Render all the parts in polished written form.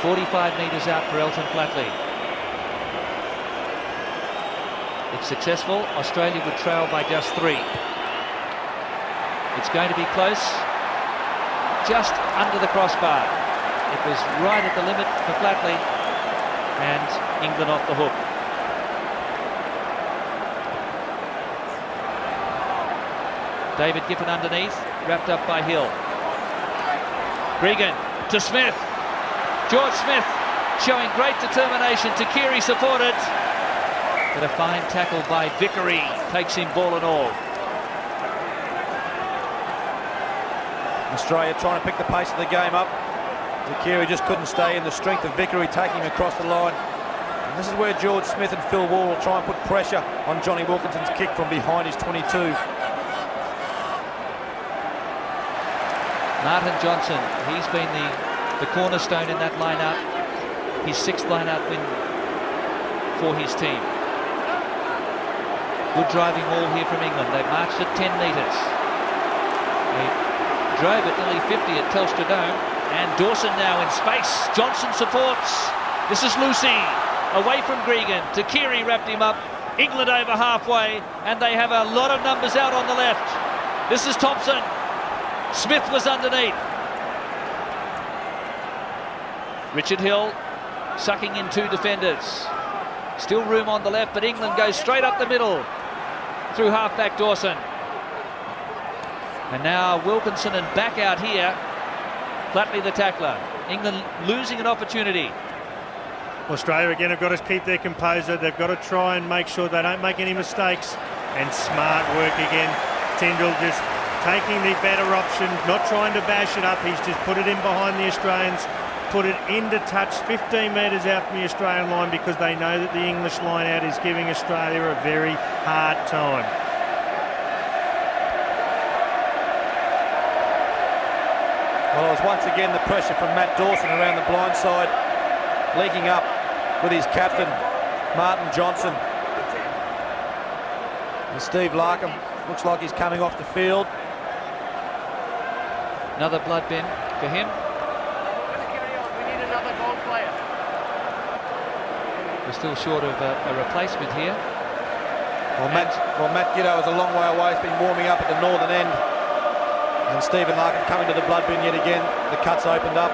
45 metres out for Elton Flatley. If successful, Australia would trail by just 3. It's going to be close, just under the crossbar. It was right at the limit for Flatley, and England off the hook. David Giffen underneath, wrapped up by Hill. Gregan to Smith. George Smith showing great determination. Takiri supported. But a fine tackle by Vickery takes him ball and all. Australia trying to pick the pace of the game up. Takiri just couldn't stay in. The strength of Vickery taking him across the line. And this is where George Smith and Phil Wall will try and put pressure on Johnny Wilkinson's kick from behind his 22. Martin Johnson, he's been the cornerstone in that line-out. His 6th line-out win for his team. Good driving ball here from England. They've marched at 10 metres. They drove at nearly 50 at Telstra Dome. And Dawson now in space. Johnson supports. This is Lucy. Away from Gregan. Takiri wrapped him up. England over halfway. And they have a lot of numbers out on the left. This is Thompson. Smith was underneath. Richard Hill sucking in 2 defenders. Still room on the left, but England goes straight up the middle through halfback Dawson. And now Wilkinson and back out here. Flatley the tackler. England losing an opportunity. Australia again have got to keep their composure. They've got to try and make sure they don't make any mistakes. And smart work again. Tyndall just taking the better option, not trying to bash it up. He's just put it in behind the Australians, put it into touch 15 metres out from the Australian line, because they know that the English line out is giving Australia a very hard time. Well, it was once again the pressure from Matt Dawson around the blind side, leaking up with his captain, Martin Johnson. And Steve Larkham looks like he's coming off the field. Another blood bin for him. We need another goal player. We're still short of a replacement here. Well, Matt Giddo is a long way away. He's been warming up at the northern end. And Stephen Larkham coming to the blood bin yet again. The cut's opened up.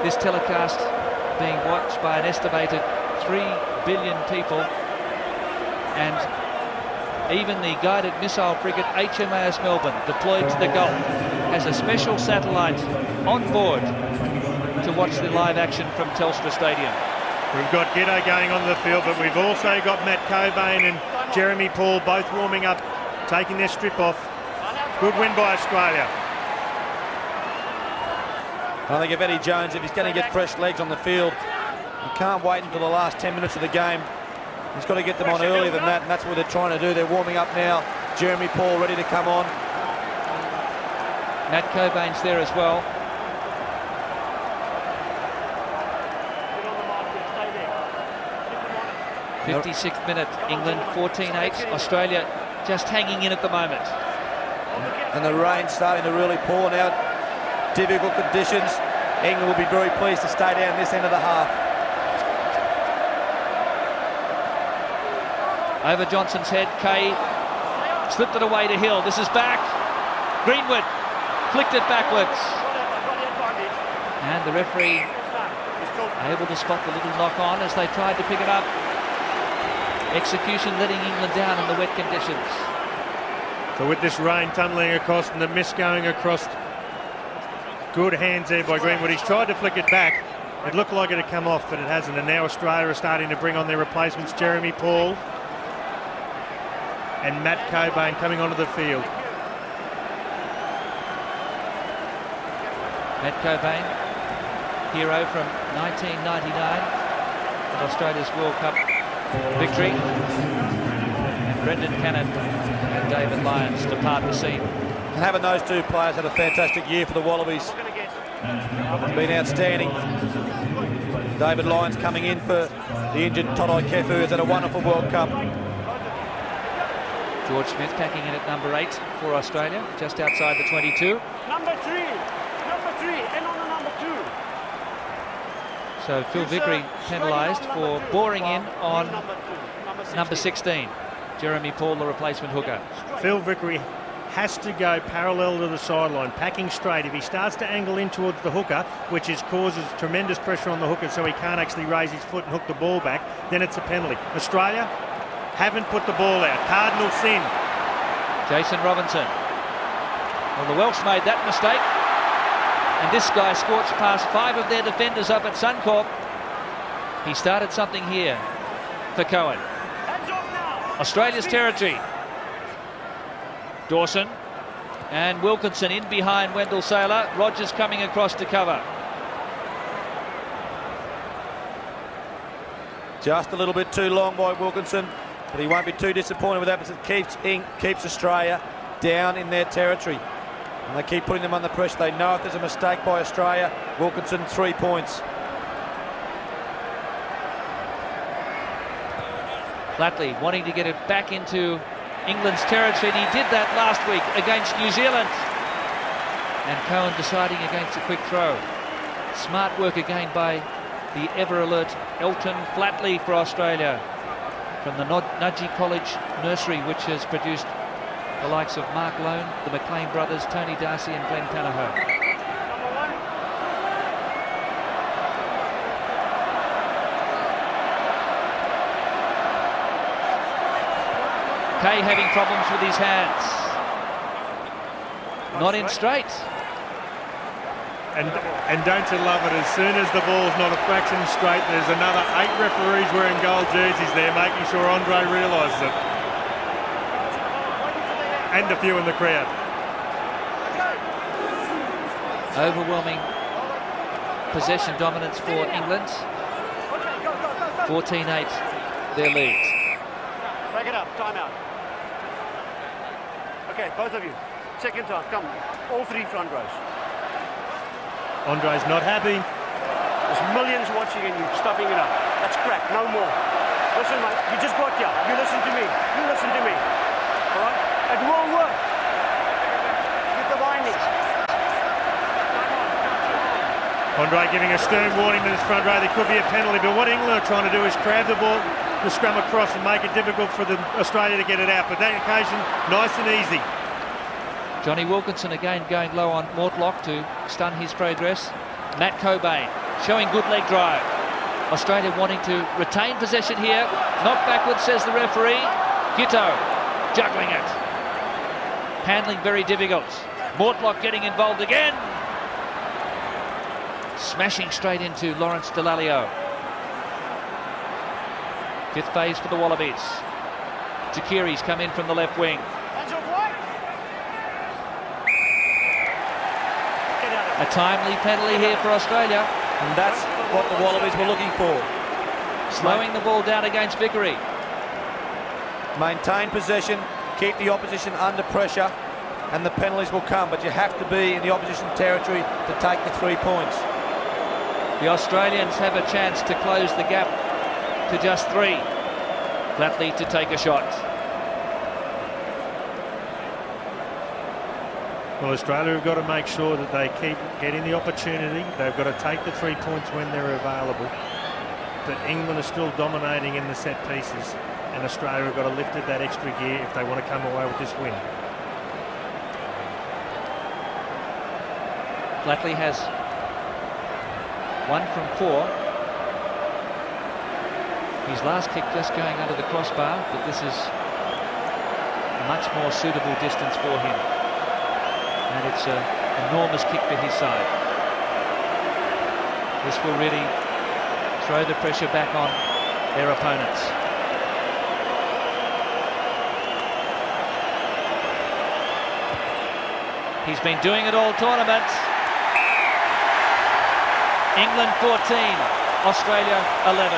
This telecast being watched by an estimated 3 billion people, and even the guided missile frigate HMAS Melbourne, deployed to the Gulf, has a special satellite on board to watch the live action from Telstra Stadium. We've got Giddo going on the field, but we've also got Matt Cobain and Jeremy Paul both warming up, taking their strip off. Good win by Australia. I think if Eddie Jones, if he's going to get fresh legs on the field, he can't wait until the last 10 minutes of the game. He's got to get them on earlier than that, and that's what they're trying to do. They're warming up now. Jeremy Paul ready to come on. Matt Cobain's there as well. Get 56th minute, England 14-8. Australia just hanging in at the moment. And the rain's starting to really pour now. Difficult conditions. England will be very pleased to stay down this end of the half. Over Johnson's head, Kay slipped it away to Hill. This is back. Greenwood flicked it backwards. And the referee able to spot the little knock on as they tried to pick it up. Execution letting England down in the wet conditions. So with this rain tunnelling across and the mist going across, good hands there by Greenwood. He's tried to flick it back. It looked like it had come off, but it hasn't. And now Australia are starting to bring on their replacements. Jeremy Paul and Matt Cobain coming onto the field. Matt Cobain, hero from 1999 at Australia's World Cup victory. And Brendan Cannon and David Lyons depart the scene. And having those two players had a fantastic year for the Wallabies. Been outstanding. David Lyons coming in for the injured Todai Kefu, who's had a wonderful World Cup. George Smith packing in at number 8 for Australia, just outside the 22. Number 3, and on the number 2. So Phil Vickery penalised for boring in on number 16. Jeremy Paul, the replacement hooker. Phil Vickery has to go parallel to the sideline, packing straight. If he starts to angle in towards the hooker, which causes tremendous pressure on the hooker so he can't actually raise his foot and hook the ball back, then it's a penalty. Australia haven't put the ball out. Cardinal sin. Jason Robinson. Well, the Welsh made that mistake. And this guy scorched past 5 of their defenders up at Suncorp. He started something here for Cohen. Australia's territory. Dawson and Wilkinson in behind Wendell Saylor. Rogers coming across to cover. Just a little bit too long by Wilkinson, but he won't be too disappointed with that because it keeps Australia down in their territory. And they keep putting them under pressure. They know if there's a mistake by Australia, Wilkinson 3 points. Flatley wanting to get it back into England's territory, and he did that last week against New Zealand. And Cohen deciding against a quick throw. Smart work again by the ever-alert Elton Flatley for Australia from the Nudgee College nursery, which has produced the likes of Mark Lone, the McLean brothers, Tony Darcy and Glenn Tanaher. Kay having problems with his hands. Not in straight. And don't you love it, as soon as the ball's not a fraction straight, there's another 8 referees wearing gold jerseys there making sure Andre realises it. And a few in the crowd. Overwhelming possession dominance for England. 14-8 their lead. Break it up, time out. Okay, both of you. Second time, come. All 3 front rows. Andre's not happy. There's millions watching and you're stuffing it up. That's crap, no more. Listen, mate, you just got here. You listen to me. You listen to me. All right? It will work. Get the bindings. Andre giving a stern warning to this front row. There could be a penalty, but what England are trying to do is crab the ball, the scrum across and make it difficult for Australia to get it out. But that occasion, nice and easy. Johnny Wilkinson again going low on Mortlock to stun his progress. Matt Cobain showing good leg drive. Australia wanting to retain possession here. Knocked backwards, says the referee. Gitto juggling it. Handling very difficult. Mortlock getting involved again. Smashing straight into Lawrence Delalio. 5th phase for the Wallabies. Takiri's come in from the left wing. A timely penalty here for Australia. And that's what the Wallabies were looking for. Slowing the ball down against Vickery. Maintain possession, keep the opposition under pressure, and the penalties will come. But you have to be in the opposition territory to take the 3 points. The Australians have a chance to close the gap to just 3. Flatley to take a shot. Well, Australia have got to make sure that they keep getting the opportunity. They've got to take the 3 points when they're available. But England are still dominating in the set pieces, and Australia have got to lift it that extra gear if they want to come away with this win. Flatley has 1 from 4. His last kick just going under the crossbar, but this is a much more suitable distance for him. And it's an enormous kick for his side. This will really throw the pressure back on their opponents. He's been doing it all tournament. England 14, Australia 11.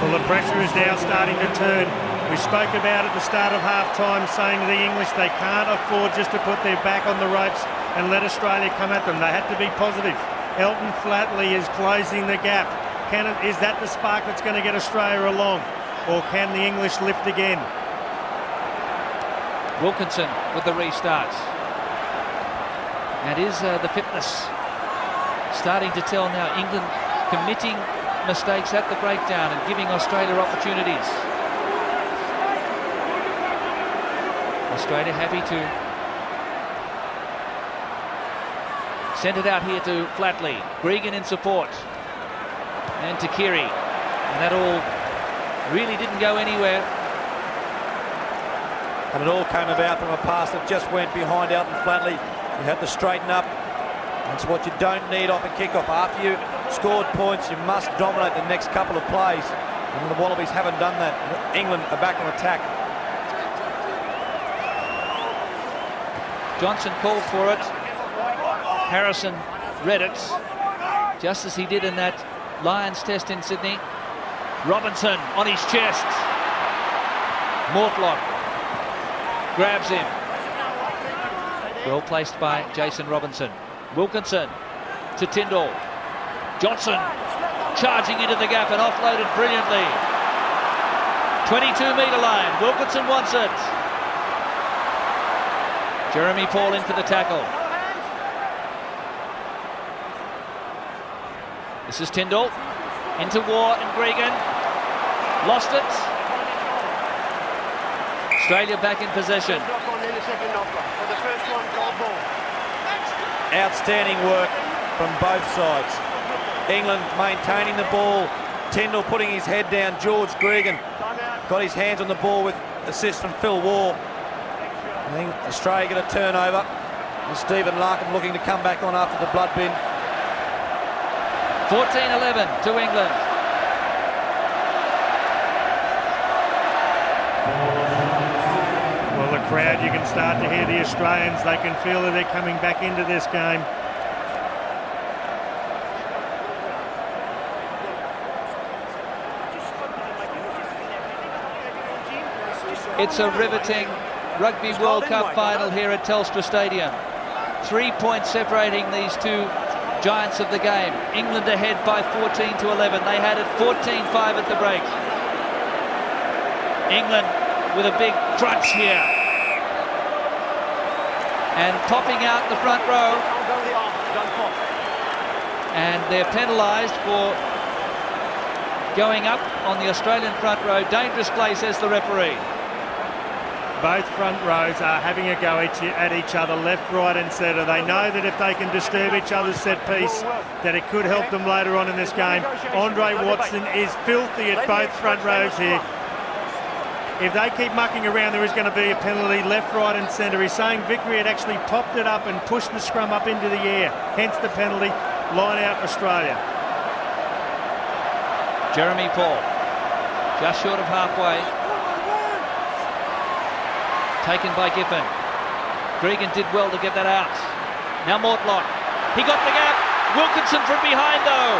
Well, the pressure is now starting to turn. We spoke about at the start of half-time saying to the English they can't afford just to put their back on the ropes and let Australia come at them. They had to be positive. Elton Flatley is closing the gap. is that the spark that's going to get Australia along? Or can the English lift again? Wilkinson with the restarts. And is the fitness starting to tell now? England committing mistakes at the breakdown and giving Australia opportunities. Australia happy to send it out here to Flatley. Gregan in support. And to Kiri. And that all really didn't go anywhere. And it all came about from a pass that just went behind out in Flatley. You had to straighten up. That's what you don't need off a kickoff. After you scored points, you must dominate the next couple of plays. And the Wallabies haven't done that. England are back on attack. Johnson called for it. Harrison read it, just as he did in that Lions test in Sydney. Robinson on his chest. Mortlock grabs him. Well placed by Jason Robinson. Wilkinson to Tyndall. Johnson charging into the gap and offloaded brilliantly. 22-metre line. Wilkinson wants it. Jeremy Paul in for the tackle. This is Tyndall. Into War and Gregan. Lost it. Australia back in possession. Outstanding work from both sides. England maintaining the ball. Tyndall putting his head down. George Gregan got his hands on the ball with assist from Phil Waugh. I think Australia get a turnover. And Stephen Larkham looking to come back on after the blood bin. 14-11 to England. Well, the crowd, you can start to hear the Australians. They can feel that they're coming back into this game. It's a riveting Rugby World Cup final here at Telstra Stadium. 3 points separating these two giants of the game. England ahead by 14-11. They had it 14-5 at the break. England with a big crunch here. And popping out the front row. And they're penalised for going up on the Australian front row. Dangerous play, says the referee. Both front rows are having a go at each other, left, right and centre. They know that if they can disturb each other's set piece, that it could help them later on in this game. Andre Watson is filthy at both front rows here. If they keep mucking around, there is going to be a penalty left, right and centre. He's saying Vickery had actually popped it up and pushed the scrum up into the air. Hence the penalty. Line out Australia. Jeremy Paul, just short of halfway. Taken by Giffen. Gregan did well to get that out. Now Mortlock. He got the gap. Wilkinson from behind though.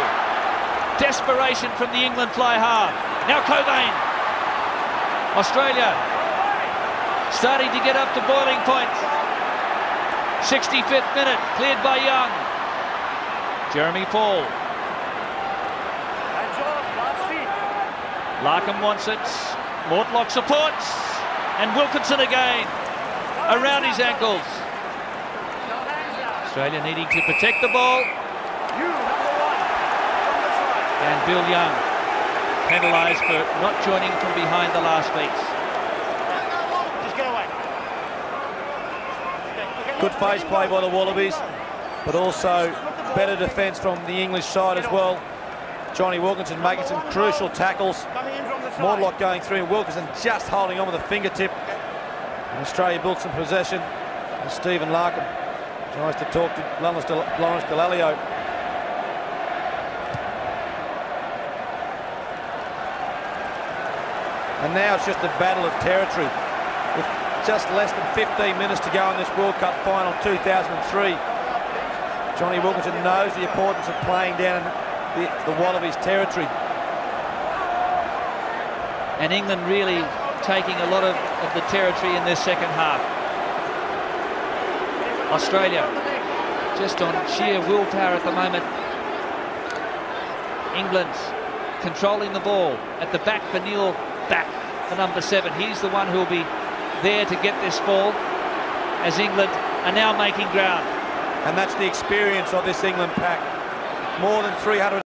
Desperation from the England fly half. Now Cobain. Australia starting to get up to boiling point. 65th minute. Cleared by Young. Jeremy Paul. Larkham wants it. Mortlock supports. And Wilkinson again, around his ankles. Australia needing to protect the ball. And Bill Young penalised for not joining from behind the last beats. Good face play by the Wallabies, but also better defence from the English side as well. Johnny Wilkinson making some crucial tackles. Mortlock going through, and Wilkinson just holding on with a fingertip. And Australia built some possession. And Stephen Larkham tries to talk to Lawrence Delalio. And now it's just a battle of territory. With just less than 15 minutes to go in this World Cup final 2003. Johnny Wilkinson knows the importance of playing down in the Wallabies territory. And England really taking a lot of the territory in their second half. Australia just on sheer willpower at the moment. England controlling the ball. At the back for Neil Back, the number 7. He's the one who will be there to get this ball as England are now making ground. And that's the experience of this England pack. More than 300